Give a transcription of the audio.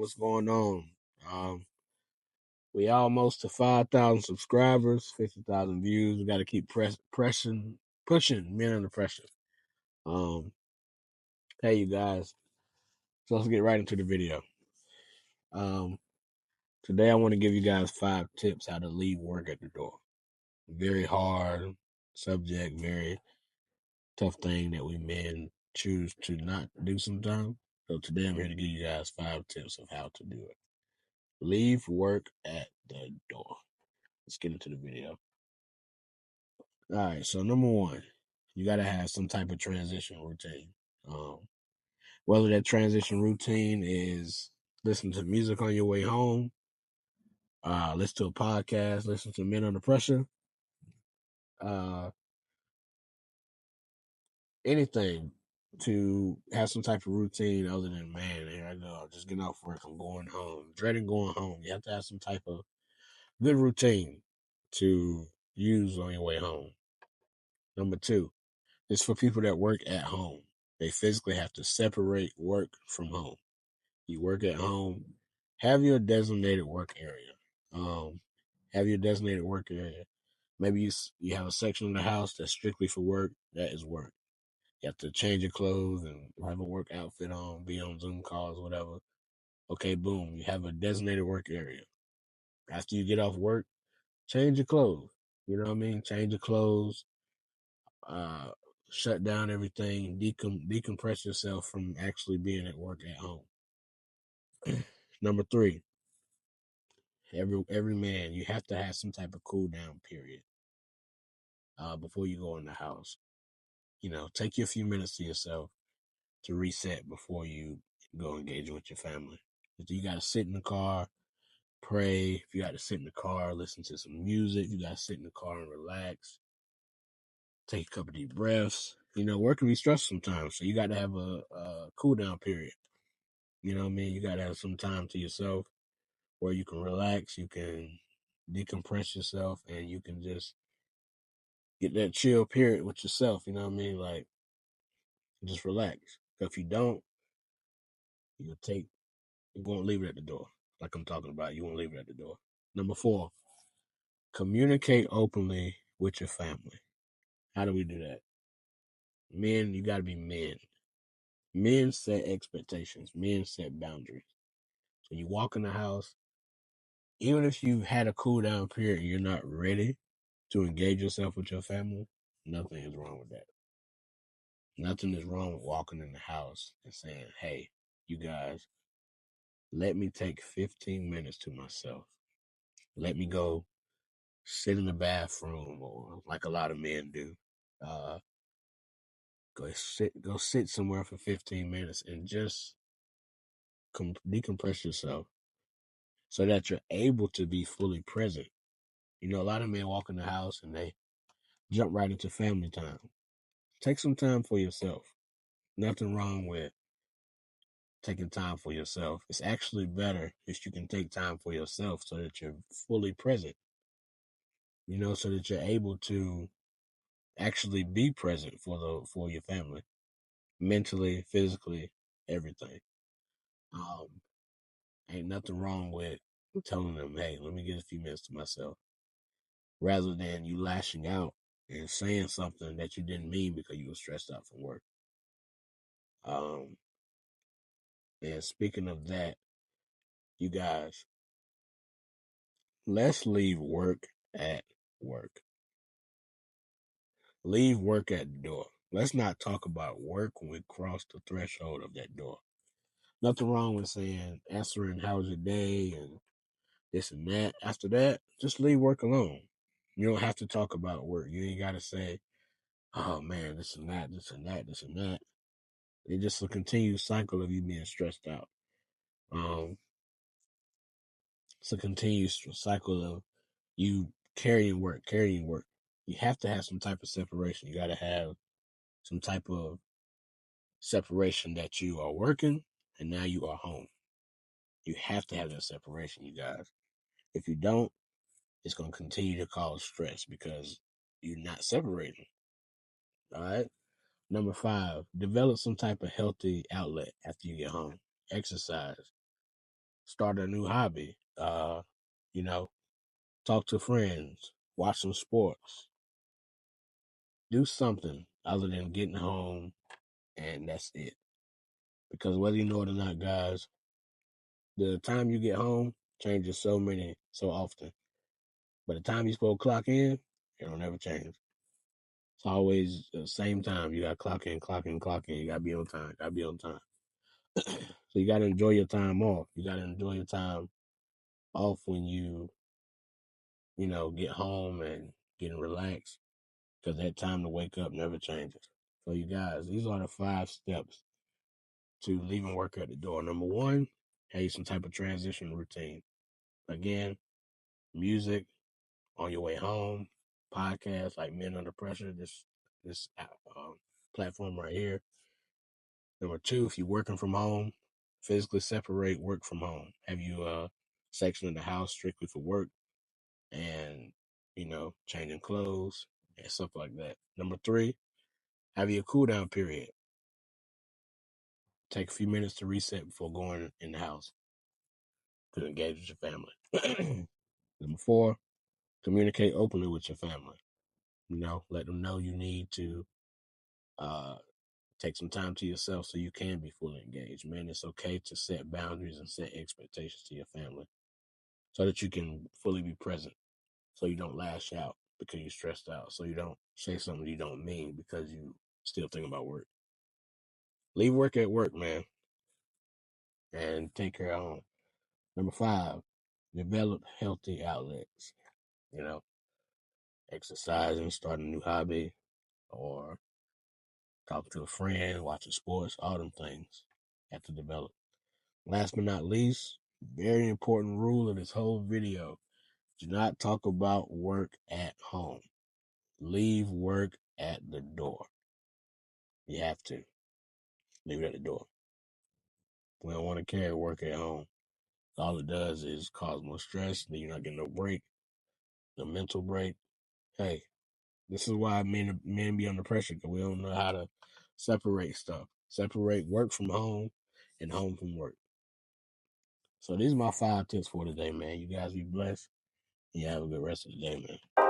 what's going on? Um, we almost to 5,000 subscribers, 50,000 views. We got to keep pushing men under pressure. Um, hey, you guys. So let's get right into the video. Um, Today I want to give you guys 5 tips how to leave work at the door. Very hard subject, very tough thing that we men choose to not do sometimes. So today I'm here to give you guys 5 tips of how to do it. Leave work at the door. Let's get into the video. All right, so number one, you got to have some type of transition routine. Um, Whether that transition routine is listen to music on your way home, listen to a podcast, listen to Men Under Pressure, uh, anything to have some type of routine other than, man, here I go, I'm just getting off work, I'm going home, dreading going home. You have to have some type of good routine to use on your way home. Number two, it's for people that work at home. They physically have to separate work from home. You work at home, have your designated work area. Um, have your designated work area. Maybe you have a section of the house that's strictly for work. That is work. You have to change your clothes and have a work outfit on, be on Zoom calls, whatever. Okay, boom. You have a designated work area. After you get off work, change your clothes. You know what I mean? Change your clothes. Uh, Shut down everything. Decompress yourself from actually being at work at home. Number three, every man, you have to have some type of cool down period before you go in the house. You know, take you a few minutes to yourself to reset before you go engage with your family. If you got to sit in the car, pray. If you got to sit in the car, listen to some music. You got to sit in the car and relax. Take a couple deep breaths. You know, work can be stressful sometimes, so you got to have a cool down period. You know what I mean? You got to have some time to yourself where you can relax, you can decompress yourself, and you can just get that chill period with yourself. You know what I mean? Like, just relax. If you don't, you won't leave it at the door. Like I'm talking about, you won't leave it at the door. Number four, communicate openly with your family. How do we do that? Men, you got to be men. Men set expectations. Men set boundaries. So you walk in the house, even if you've had a cool down period and you're not ready to engage yourself with your family, nothing is wrong with that. Nothing is wrong with walking in the house and saying, hey, you guys, let me take 15 minutes to myself. Let me go sit in the bathroom, or like a lot of men do. Uh, go sit somewhere for 15 minutes and just decompress yourself so that you're able to be fully present. You know, a lot of men walk in the house and they jump right into family time. Take some time for yourself. Nothing wrong with taking time for yourself. It's actually better if you can take time for yourself so that you're fully present, you know, so that you're able to actually be present for your family, mentally, physically, everything. Um, Ain't nothing wrong with telling them, hey, let me get a few minutes to myself, rather than you lashing out and saying something that you didn't mean because you were stressed out from work. Um, and speaking of that, you guys, let's leave work at work. Leave work at the door. Let's not talk about work when we cross the threshold of that door. Nothing wrong with saying, answering how's your day and this and that. After that, just leave work alone. You don't have to talk about work. You ain't got to say, oh man, this and that, this and that, this and that. It's just a continued cycle of you being stressed out. It's a continued cycle of you carrying work, carrying work. You have to have some type of separation. You got to have some type of separation that you are working and now you are home. You have to have that separation, you guys. If you don't, it's going to continue to cause stress because you're not separating. All right. Number 5, develop some type of healthy outlet after you get home. Exercise, start a new hobby. You know, talk to friends, watch some sports, do something other than getting home and that's it. Because whether you know it or not, guys, the time you get home changes so often. But the time you're supposed to clock in, it'll never change. It's always the same time. You got to clock in, clock in, clock in. You got to be on time, got to be on time. So you got to enjoy your time off. You got to enjoy your time off when get home and getting relaxed because that time to wake up never changes. So you guys, these are the 5 steps to leaving work at the door. Number 1, have some type of transition routine. Again, music on your way home, podcasts like Men Under Pressure, this platform right here. Number 2, if you're working from home, physically separate work from home. Have you section of the house strictly for work and changing clothes and stuff like that. Number 3, have your cool down period. Take a few minutes to reset before going in the house to engage with your family. Number 4, communicate openly with your family. Let them know you need to take some time to yourself so you can be fully engaged. Man, it's okay to set boundaries and set expectations to your family so that you can fully be present, so you don't lash out because you're stressed out, so you don't say something you don't mean because you still think about work. Leave work at work, man, and take care of home. Number 5, develop healthy outlets. Exercising, starting a new hobby, or talking to a friend, watching sports, all them things have to develop. Last but not least, very important rule of this whole video, do not talk about work at home. Leave work at the door. You have to. Leave it at the door. We don't want to carry work at home. All it does is cause more stress, then you're not getting no break, no mental break. Hey, this is why men be under pressure, because we don't know how to separate stuff. Separate work from home and home from work. So these are my 5 tips for today, man. You guys be blessed. And you have a good rest of the day, man.